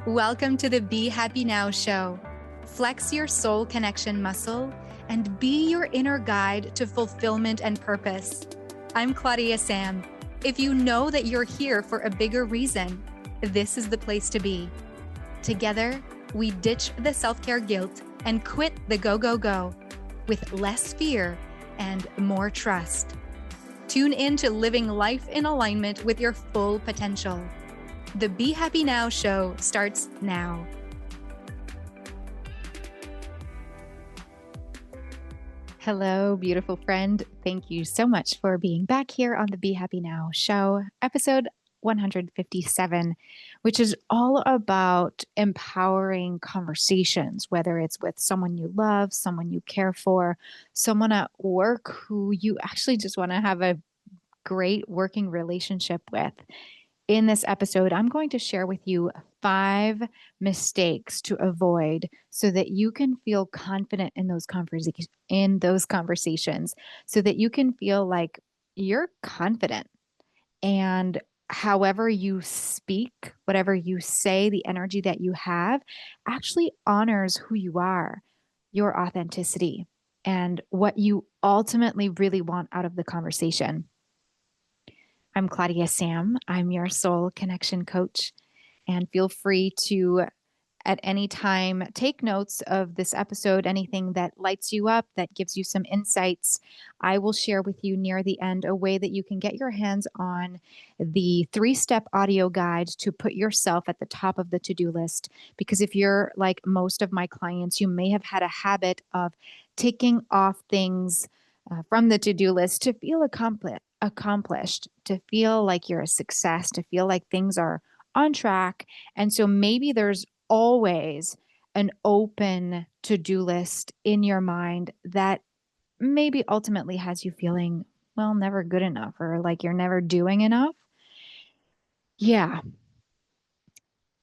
Welcome to the Be Happy Now show. Flex your soul connection muscle and be your inner guide to fulfillment and purpose. I'm Claudia-Sam. If you know that you're here for a bigger reason, this is the place to be. Together, we ditch the self-care guilt and quit the go with less fear and more trust. Tune in to living life in alignment with your full potential. The Be Happy Now show starts now. Hello, beautiful friend. Thank you so much for being back here on the Be Happy Now show, episode 157, which is all about empowering conversations, whether it's with someone you love, someone you care for, someone at work who you actually just want to have a great working relationship with. In this episode, I'm going to share with you 5 mistakes to avoid so that you can feel confident in those conversations, so that you can feel like you're confident. And however you speak, whatever you say, the energy that you have actually honors who you are, your authenticity, and what you ultimately really want out of the conversation. I'm Claudia-Sam. I'm your soul connection coach, and feel free to, at any time, take notes of this episode, anything that lights you up, that gives you some insights. I will share with you near the end a way that you can get your hands on the 3-step audio guide to put yourself at the top of the to-do list. Because if you're like most of my clients, you may have had a habit of ticking off things from the to-do list to feel accomplished, to feel like you're a success, to feel like things are on track. And so maybe there's always an open to-do list in your mind that maybe ultimately has you feeling, well, never good enough, or like you're never doing enough. Yeah.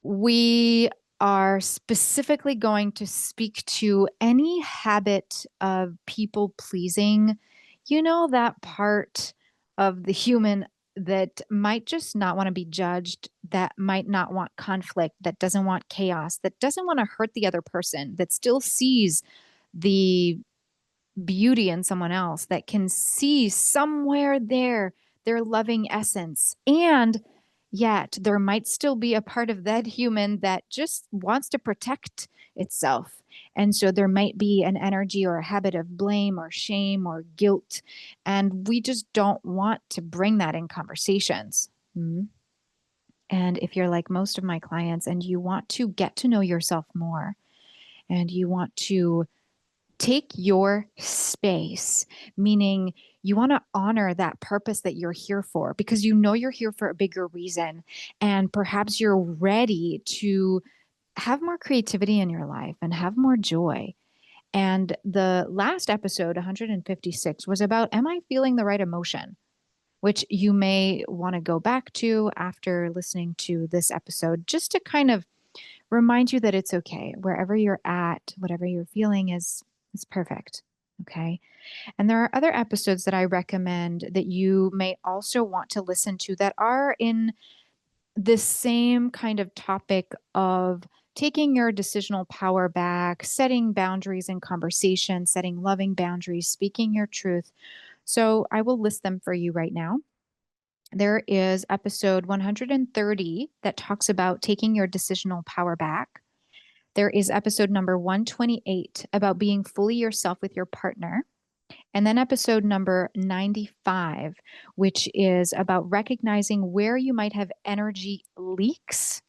We are specifically going to speak to any habit of people pleasing. You know, that part of the human that might just not want to be judged, that might not want conflict, that doesn't want chaos, that doesn't want to hurt the other person, that still sees the beauty in someone else, that can see somewhere there their loving essence. And yet there might still be a part of that human that just wants to protect itself. And so there might be an energy or a habit of blame or shame or guilt. And we just don't want to bring that in conversations. And if you're like most of my clients and you want to get to know yourself more, and you want to take your space, meaning you want to honor that purpose that you're here for, because you know you're here for a bigger reason. And perhaps you're ready to have more creativity in your life and have more joy. And the last episode, 156, was about, am I feeling the right emotion? Which you may want to go back to after listening to this episode, just to kind of remind you that it's okay. Wherever you're at, whatever you're feeling is perfect. Okay. And there are other episodes that I recommend that you may also want to listen to that are in the same kind of topic of taking your decisional power back, setting boundaries in conversation, setting loving boundaries, speaking your truth. So I will list them for you right now. There is episode 130 that talks about taking your decisional power back. There is episode number 128 about being fully yourself with your partner. And then episode number 95, which is about recognizing where you might have energy leaks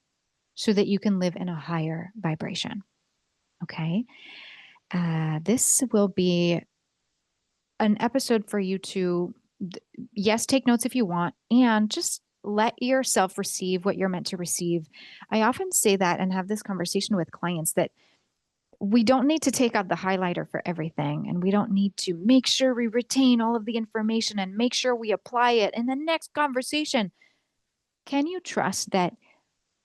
so that you can live in a higher vibration. Okay. This will be an episode for you to, yes, take notes if you want, and just let yourself receive what you're meant to receive. I often say that and have this conversation with clients that we don't need to take out the highlighter for everything, and we don't need to make sure we retain all of the information and make sure we apply it in the next conversation. Can you trust that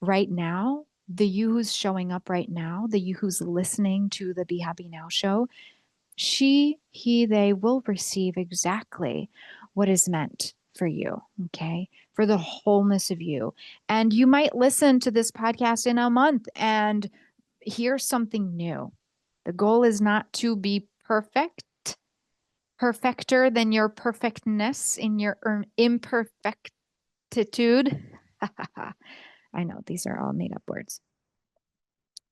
right now, the you who's showing up right now, the you who's listening to the Be Happy Now show, she, he, they will receive exactly what is meant for you, okay? For the wholeness of you. And you might listen to this podcast in a month and hear something new. The goal is not to be perfecter than your perfectness in your imperfectitude. I know these are all made up words.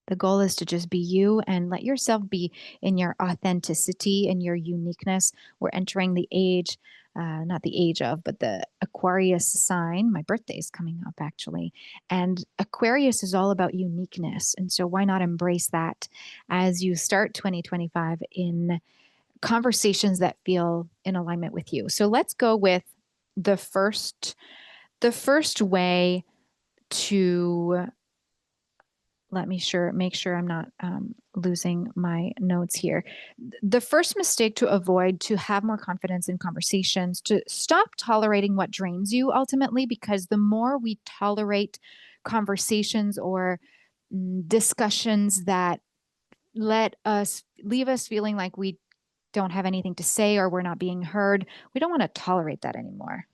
The goal is to just be you and let yourself be in your authenticity and your uniqueness. We're entering the age, not the age of, but the Aquarius sign. My birthday is coming up, actually. And Aquarius is all about uniqueness. And so, why not embrace that as you start 2025 in conversations that feel in alignment with you? So, let's go with the first way to make sure I'm not losing my notes here. The first mistake to avoid to have more confidence in conversations, to stop tolerating what drains you ultimately, because the more we tolerate conversations or discussions that leave us feeling like we don't have anything to say or we're not being heard, we don't want to tolerate that anymore.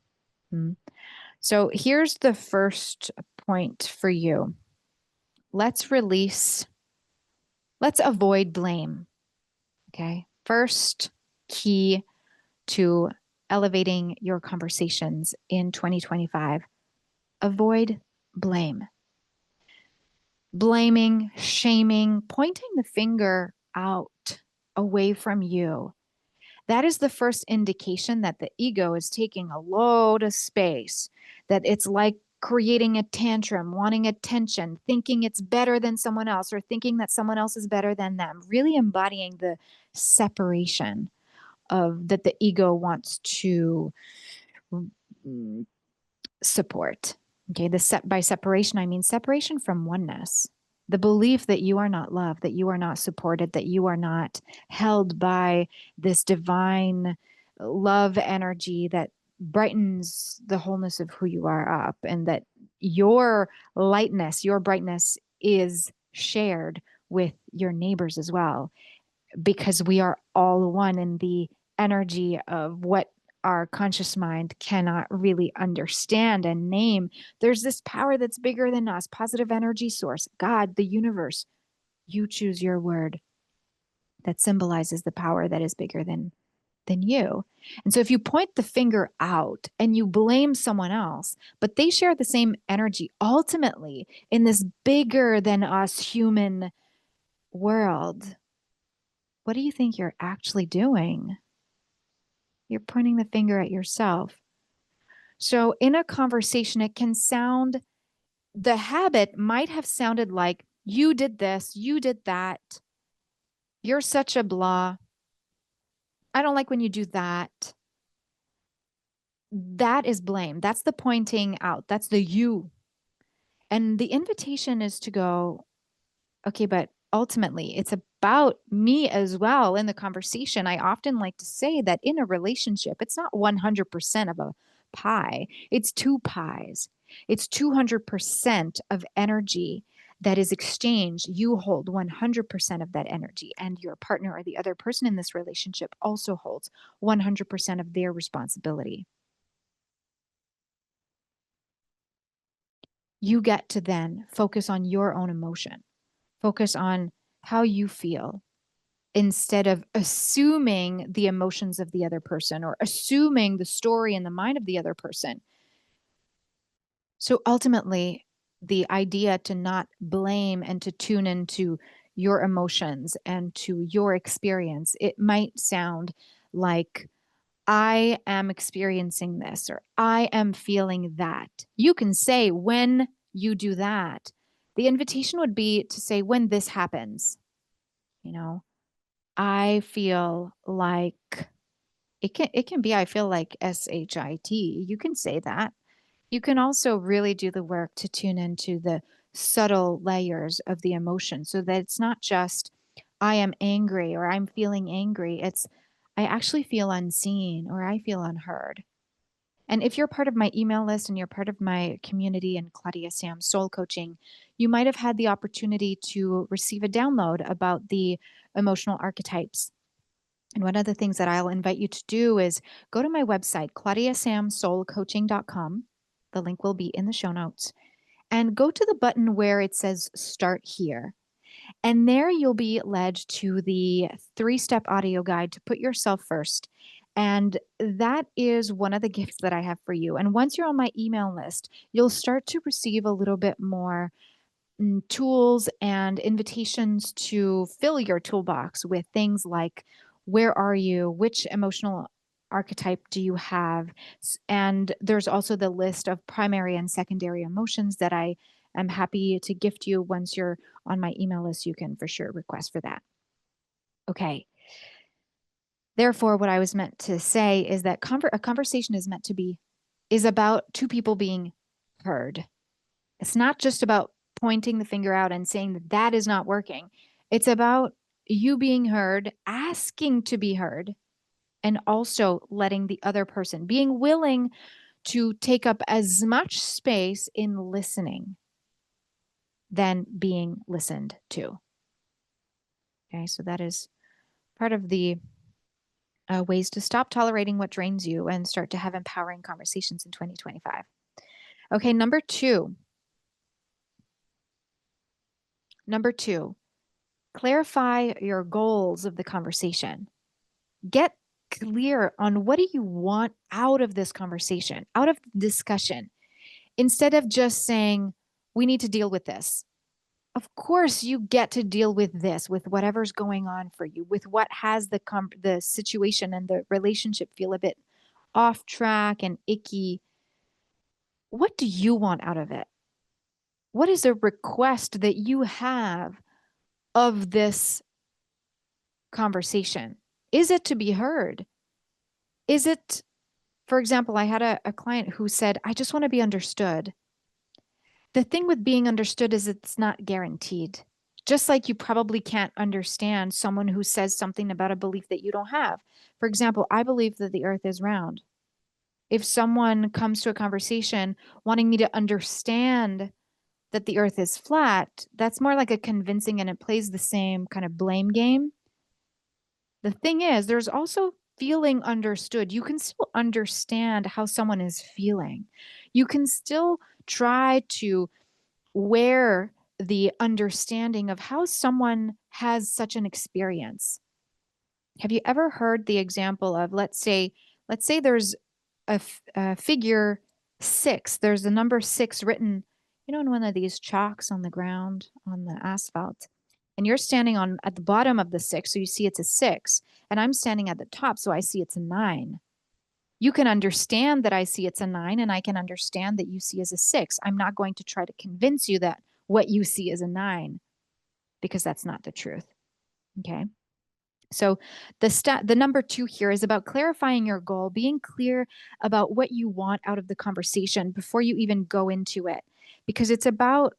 So here's the first point for you. Let's avoid blame. Okay. First key to elevating your conversations in 2025, avoid blame. Blaming, shaming, pointing the finger out away from you. That is the first indication that the ego is taking a load of space, that it's like creating a tantrum, wanting attention, thinking it's better than someone else, or thinking that someone else is better than them, really embodying the separation of that the ego wants to support. Okay, by separation, I mean separation from oneness. The belief that you are not loved, that you are not supported, that you are not held by this divine love energy that brightens the wholeness of who you are up, and that your lightness, your brightness is shared with your neighbors as well, because we are all one in the energy of what our conscious mind cannot really understand and name. There's this power that's bigger than us, positive energy source, God, the universe. You choose your word that symbolizes the power that is bigger than you. And so if you point the finger out and you blame someone else, but they share the same energy ultimately in this bigger than us human world, what do you think you're actually doing? You're pointing the finger at yourself. So in a conversation, it can sound, the habit might have sounded like, you did this, you did that, you're such a blah, I don't like when you do that. That is blame. That's the pointing out. That's the you. And the invitation is to go, okay, but ultimately it's about me as well in the conversation. I often like to say that in a relationship, it's not 100% of a pie, it's two pies. It's 200% of energy that is exchanged. You hold 100% of that energy, and your partner or the other person in this relationship also holds 100% of their responsibility. You get to then focus on your own emotion, focus on how you feel, instead of assuming the emotions of the other person or assuming the story in the mind of the other person. So ultimately, the idea to not blame and to tune into your emotions and to your experience, it might sound like, I am experiencing this, or I am feeling that. You can say when you do that. The invitation would be to say, when this happens, you know, I feel like it can be, I feel like SHIT. You can say that. You can also really do the work to tune into the subtle layers of the emotion, so that it's not just, I am angry or I'm feeling angry. It's, I actually feel unseen or I feel unheard. And if you're part of my email list and you're part of my community in Claudia-Sam Soul Coaching, you might have had the opportunity to receive a download about the emotional archetypes. And one of the things that I'll invite you to do is go to my website, claudiasamsoulcoaching.com. The link will be in the show notes. And go to the button where it says Start Here. And there you'll be led to the 3-step audio guide to put yourself first. And that is one of the gifts that I have for you. And once you're on my email list, you'll start to receive a little bit more tools and invitations to fill your toolbox with things like where are you? Which emotional archetype do you have? And there's also the list of primary and secondary emotions that I am happy to gift you. Once you're on my email list, you can for sure request for that. Okay. Therefore, what I was meant to say is that a conversation is about two people being heard. It's not just about pointing the finger out and saying that that is not working. It's about you being heard, asking to be heard, and also letting the other person, being willing to take up as much space in listening than being listened to. Okay, so that is part of the ways to stop tolerating what drains you and start to have empowering conversations in 2025. Okay, number two, clarify your goals of the conversation. Get clear on what do you want out of this conversation, out of the discussion, instead of just saying, we need to deal with this. Of course, you get to deal with this, with whatever's going on for you, with what has the situation and the relationship feel a bit off track and icky. What do you want out of it? What is a request that you have of this conversation? Is it to be heard? Is it, for example, I had a client who said, I just want to be understood. The thing with being understood is it's not guaranteed. Just like you probably can't understand someone who says something about a belief that you don't have. For example, I believe that the earth is round. If someone comes to a conversation wanting me to understand that the earth is flat, that's more like a convincing, and it plays the same kind of blame game. The thing is, there's also feeling understood. You can still understand how someone is feeling. You can still try to wear the understanding of how someone has such an experience. Have you ever heard the example of, let's say there's a figure 6, there's the number 6 written, in one of these chalks on the ground, on the asphalt. And you're standing on at the bottom of the 6, so you see it's a 6. And I'm standing at the top, so I see it's a 9. You can understand that I see it's a 9, and I can understand that you see as a 6. I'm not going to try to convince you that what you see is a 9, because that's not the truth. Okay. So the number 2 here is about clarifying your goal, being clear about what you want out of the conversation before you even go into it, because it's about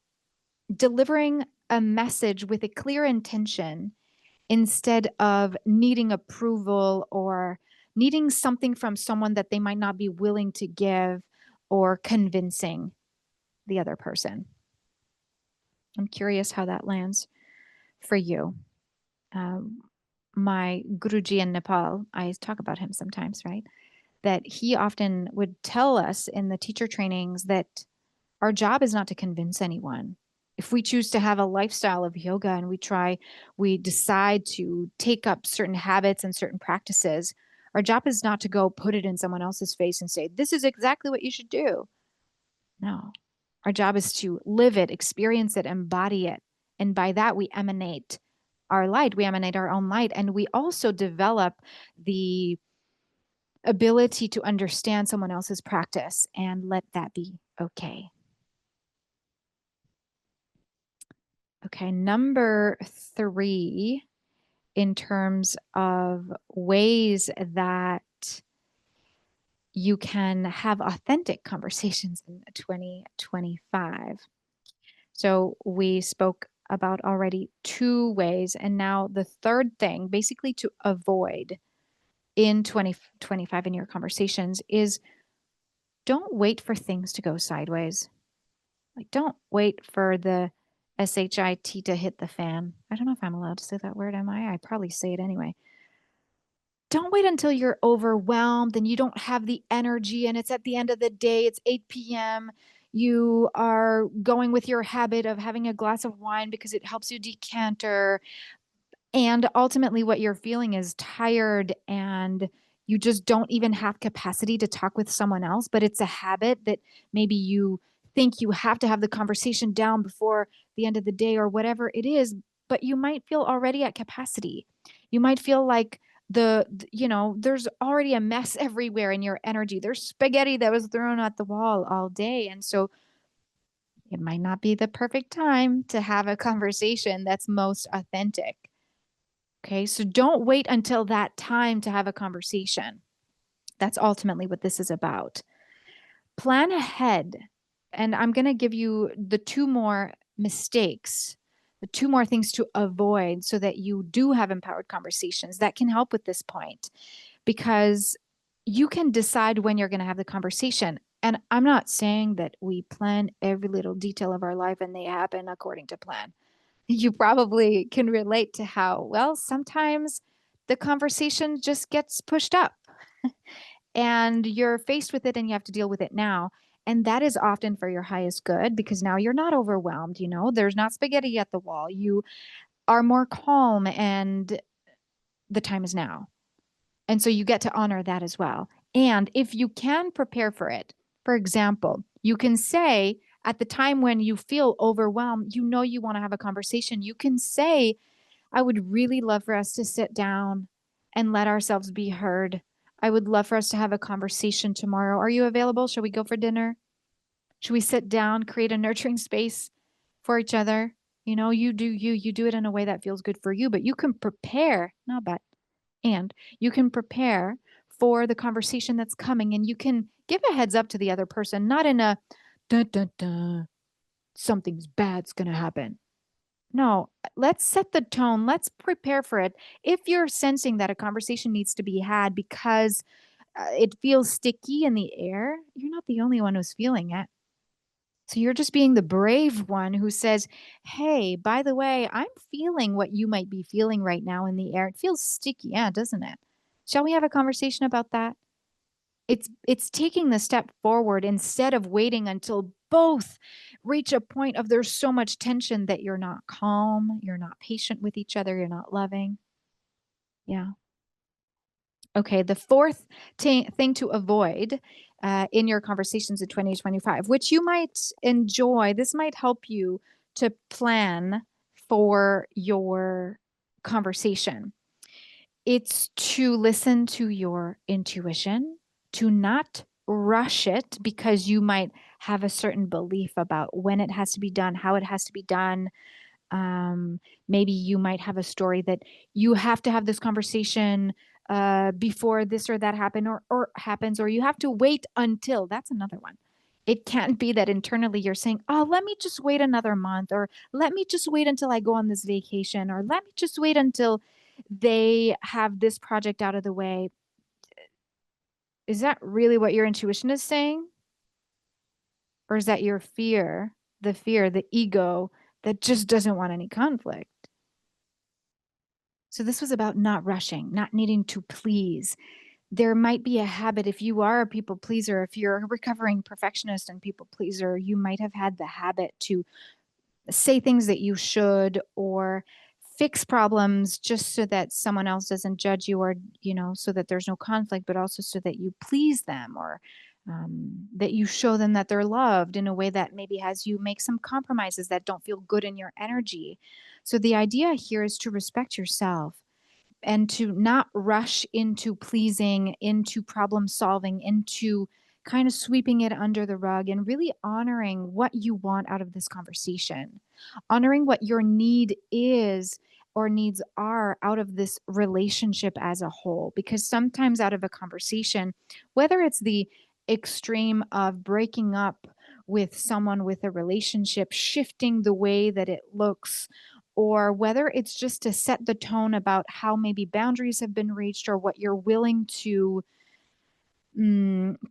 delivering a message with a clear intention instead of needing approval or needing something from someone that they might not be willing to give, or convincing the other person. I'm curious how that lands for you. My Guruji in Nepal, I talk about him sometimes, right? That he often would tell us in the teacher trainings that our job is not to convince anyone. If we choose to have a lifestyle of yoga and we decide to take up certain habits and certain practices, our job is not to go put it in someone else's face and say, this is exactly what you should do. No, our job is to live it, experience it, embody it. And by that, we emanate our light, we emanate our own light. And we also develop the ability to understand someone else's practice and let that be okay. Okay, number 3, in terms of ways that you can have authentic conversations in 2025. So we spoke about already 2 ways. And now the third thing, basically to avoid in 2025 in your conversations, is don't wait for things to go sideways. Like, don't wait for the SHIT to hit the fan. I don't know if I'm allowed to say that word, am I? I probably say it anyway. don't wait until you're overwhelmed and you don't have the energy and it's at the end of the day, it's 8 p.m. You are going with your habit of having a glass of wine because it helps you decanter, and ultimately, what you're feeling is tired and you just don't even have capacity to talk with someone else, but it's a habit that maybe you think you have to have the conversation down before the end of the day or whatever it is, but you might feel already at capacity. You might feel like there's already a mess everywhere in your energy. There's spaghetti that was thrown at the wall all day. And so it might not be the perfect time to have a conversation that's most authentic. Okay, so don't wait until that time to have a conversation. That's ultimately what this is about. Plan ahead. And I'm going to give you the two more mistakes, the two more things to avoid so that you do have empowered conversations that can help with this point, because you can decide when you're going to have the conversation. And I'm not saying that we plan every little detail of our life and they happen according to plan. You probably can relate to how, well, sometimes the conversation just gets pushed up and you're faced with it and you have to deal with it now. And that is often for your highest good because now you're not overwhelmed. There's not spaghetti at the wall. You are more calm and the time is now. And so you get to honor that as well. And if you can prepare for it, for example, you can say at the time when you feel overwhelmed, you want to have a conversation, you can say, I would really love for us to sit down and let ourselves be heard. I would love for us to have a conversation tomorrow. Are you available? Shall we go for dinner? Should we sit down, create a nurturing space for each other? You do it in a way that feels good for you, but you can prepare, not but, and you can prepare for the conversation that's coming, and you can give a heads up to the other person, not in a dun dun dun, something's bad's going to happen. No, let's set the tone. Let's prepare for it. If you're sensing that a conversation needs to be had because it feels sticky in the air, you're not the only one who's feeling it. So you're just being the brave one who says, hey, by the way, I'm feeling what you might be feeling right now in the air. It feels sticky, yeah, doesn't it? Shall we have a conversation about that? It's taking the step forward instead of waiting until both reach a point of there's so much tension that you're not calm, you're not patient with each other, you're not loving. Yeah. Okay, the fourth thing to avoid in your conversations in 2025, which you might enjoy, this might help you to plan for your conversation. It's to listen to your intuition, to not rush it because you might have a certain belief about when it has to be done, how it has to be done. Maybe you might have a story that you have to have this conversation before this or that or happens, or you have to wait until. That's another one. It can't be that internally you're saying, oh, let me just wait another month, or let me just wait until I go on this vacation, or let me just wait until they have this project out of the way. Is that really what your intuition is saying? Or is that your fear, the ego that just doesn't want any conflict? So this was about not rushing, not needing to please. There might be a habit, if you are a people pleaser, if you're a recovering perfectionist and people pleaser, you might have had the habit to say things that you should, or fix problems just so that someone else doesn't judge you, or so that there's no conflict, but also so that you please them, or that you show them that they're loved in a way that maybe has you make some compromises that don't feel good in your energy. So the idea here is to respect yourself and to not rush into pleasing, into problem solving, into kind of sweeping it under the rug, and really honoring what you want out of this conversation, honoring what your need is or needs are out of this relationship as a whole. Because sometimes out of a conversation, whether it's the extreme of breaking up with someone, with a relationship, shifting the way that it looks, or whether it's just to set the tone about how maybe boundaries have been reached, or what you're willing to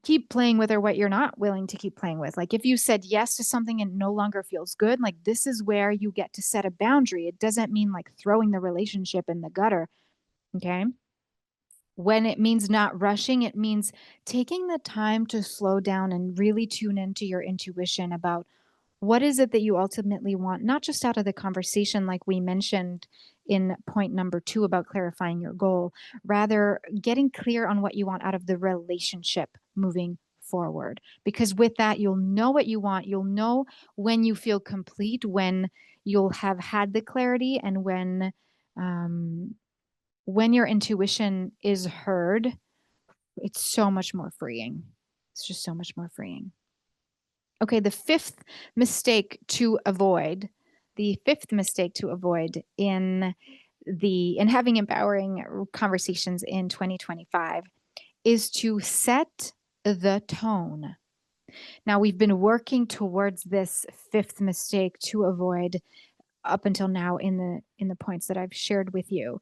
keep playing with, or what you're not willing to keep playing with. Like if you said yes to something and it no longer feels good, like this is where you get to set a boundary. It doesn't mean like throwing the relationship in the gutter. Okay. When it means not rushing, it means taking the time to slow down and really tune into your intuition about what is it that you ultimately want, not just out of the conversation, like we mentioned in point number 2 about clarifying your goal, rather getting clear on what you want out of the relationship moving forward. Because with that, you'll know what you want. You'll know when you feel complete, when you'll have had the clarity, and um, when your intuition is heard, it's so much more freeing. It's just so much more freeing. Okay, the fifth mistake to avoid in having empowering conversations in 2025 is to set the tone. Now, we've been working towards this fifth mistake to avoid up until now in the points that I've shared with you.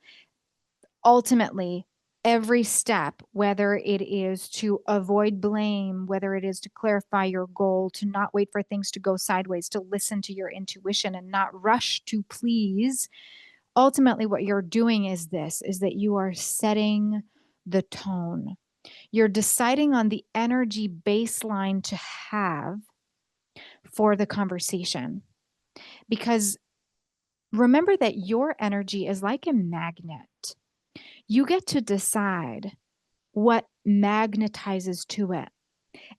Ultimately, every step, whether it is to avoid blame, whether it is to clarify your goal, to not wait for things to go sideways, to listen to your intuition and not rush to please, ultimately what you're doing is that you are setting the tone. You're deciding on the energy baseline to have for the conversation. Because remember that your energy is like a magnet. You get to decide what magnetizes to it.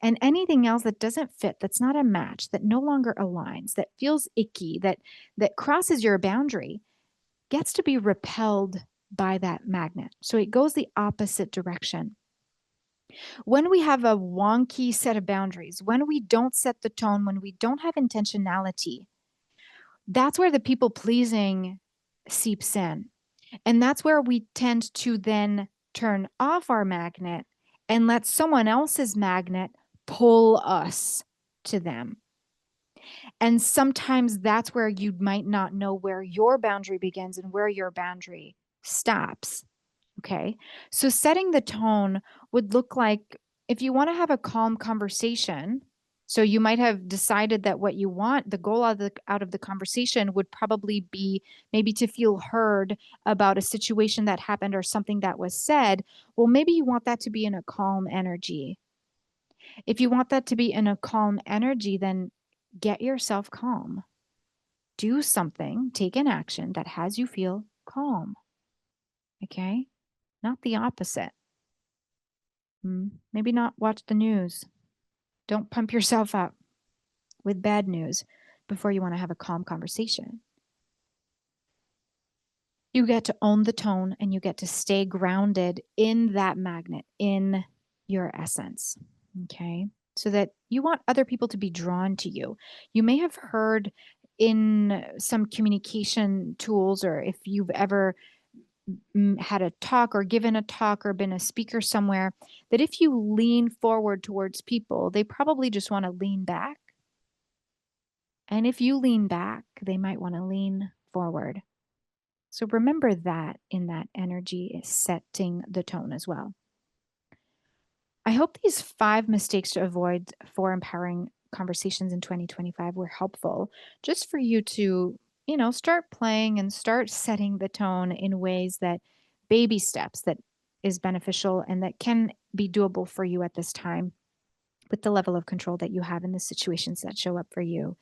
And anything else that doesn't fit, that's not a match, that no longer aligns, that feels icky, that crosses your boundary, gets to be repelled by that magnet. So it goes the opposite direction. When we have a wonky set of boundaries, when we don't set the tone, when we don't have intentionality, that's where the people pleasing seeps in. And that's where we tend to then turn off our magnet and let someone else's magnet pull us to them. And sometimes that's where you might not know where your boundary begins and where your boundary stops. Okay. So setting the tone would look like if you want to have a calm conversation. So you might have decided that what you want, the goal out of the conversation would probably be maybe to feel heard about a situation that happened or something that was said. Well, maybe you want that to be in a calm energy. If you want that to be in a calm energy, then get yourself calm. Do something, take an action that has you feel calm. Okay? Not the opposite. Maybe not watch the news. Don't pump yourself up with bad news before you want to have a calm conversation. You get to own the tone and you get to stay grounded in that magnet, in your essence. Okay. So that you want other people to be drawn to you. You may have heard in some communication tools, or if you've ever had a talk or given a talk or been a speaker somewhere, that if you lean forward towards people, they probably just want to lean back. And if you lean back, they might want to lean forward. So remember that in that energy is setting the tone as well. I hope these 5 mistakes to avoid for empowering conversations in 2025 were helpful just for you to, start playing and start setting the tone in ways that baby steps that is beneficial and that can be doable for you at this time with the level of control that you have in the situations that show up for you.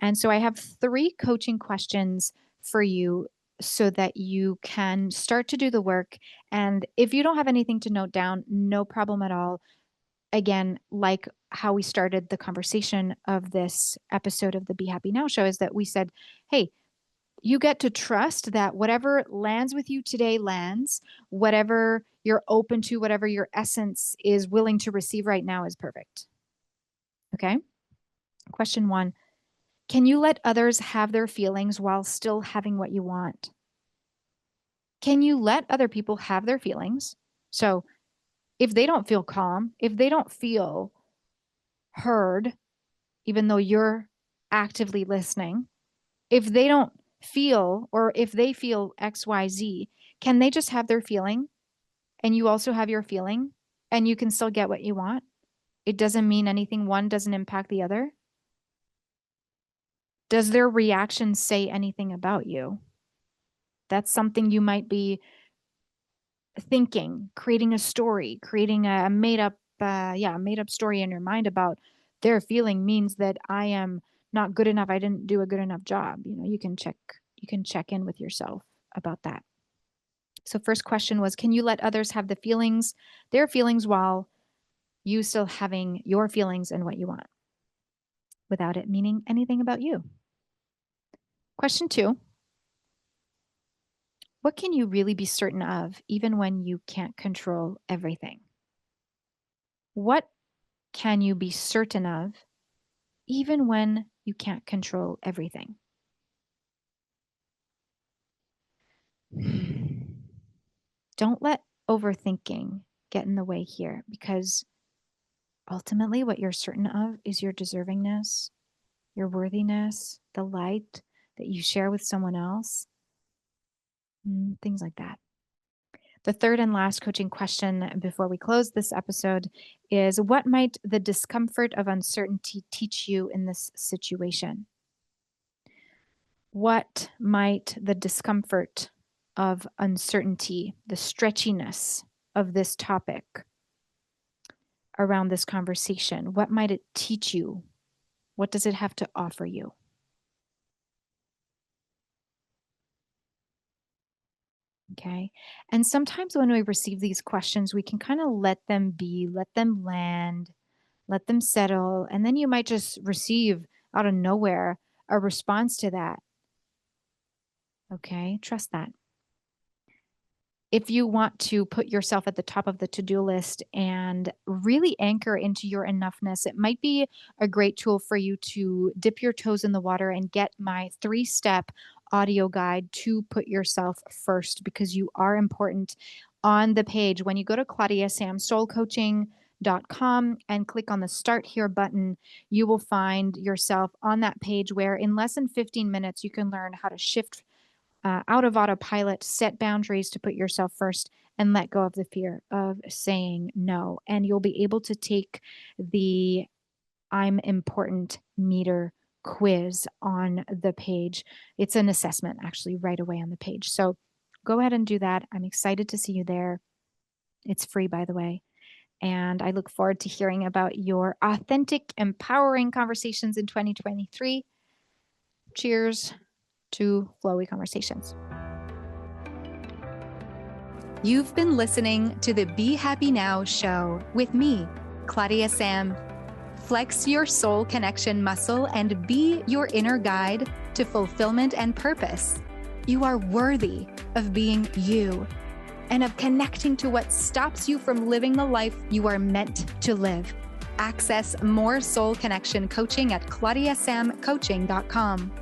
And so I have 3 coaching questions for you so that you can start to do the work. And if you don't have anything to note down, no problem at all. Again, like how we started the conversation of this episode of the Be Happy Now show, is that we said, hey, you get to trust that whatever lands with you today lands, whatever you're open to, whatever your essence is willing to receive right now is perfect. Okay. Question 1. Can you let others have their feelings while still having what you want? Can you let other people have their feelings? So if they don't feel calm, if they don't feel heard, even though you're actively listening, if they don't feel, or if they feel XYZ, can they just have their feeling and you also have your feeling and you can still get what you want? It doesn't mean anything. One doesn't impact the other. Does their reaction say anything about you? That's something you might be thinking, creating a story, creating a made up story in your mind about their feeling means that I am not good enough. I didn't do a good enough job. You can check in with yourself about that. So first question was, can you let others have their feelings while you still having your feelings and what you want without it meaning anything about you? Question 2, what can you really be certain of even when you can't control everything? What can you be certain of even when you can't control everything? Don't let overthinking get in the way here, because ultimately what you're certain of is your deservingness, your worthiness, the light that you share with someone else, things like that. The third and last coaching question before we close this episode is, what might the discomfort of uncertainty teach you in this situation? What might the discomfort of uncertainty, the stretchiness of this topic around this conversation, what might it teach you? What does it have to offer you? Okay. And sometimes when we receive these questions, we can kind of let them be, let them land, let them settle. And then you might just receive out of nowhere a response to that. Okay. Trust that. If you want to put yourself at the top of the to-do list and really anchor into your enoughness, it might be a great tool for you to dip your toes in the water and get my 3-step audio guide to put yourself first, because you are important. On the page, when you go to claudiasamsoulcoaching.com and click on the Start Here button, you will find yourself on that page where in less than 15 minutes, you can learn how to shift out of autopilot, set boundaries to put yourself first, and let go of the fear of saying no. And you'll be able to take the I'm important meter quiz on the page. It's an assessment actually right away on the page. So go ahead and do that. I'm excited to see you there. It's free, by the way. And I look forward to hearing about your authentic, empowering conversations in 2023. Cheers to flowy conversations. You've been listening to the Be Happy Now show with me, Claudia-Sam. Flex your soul connection muscle and be your inner guide to fulfillment and purpose. You are worthy of being you and of connecting to what stops you from living the life you are meant to live. Access more soul connection coaching at claudiasamcoaching.com.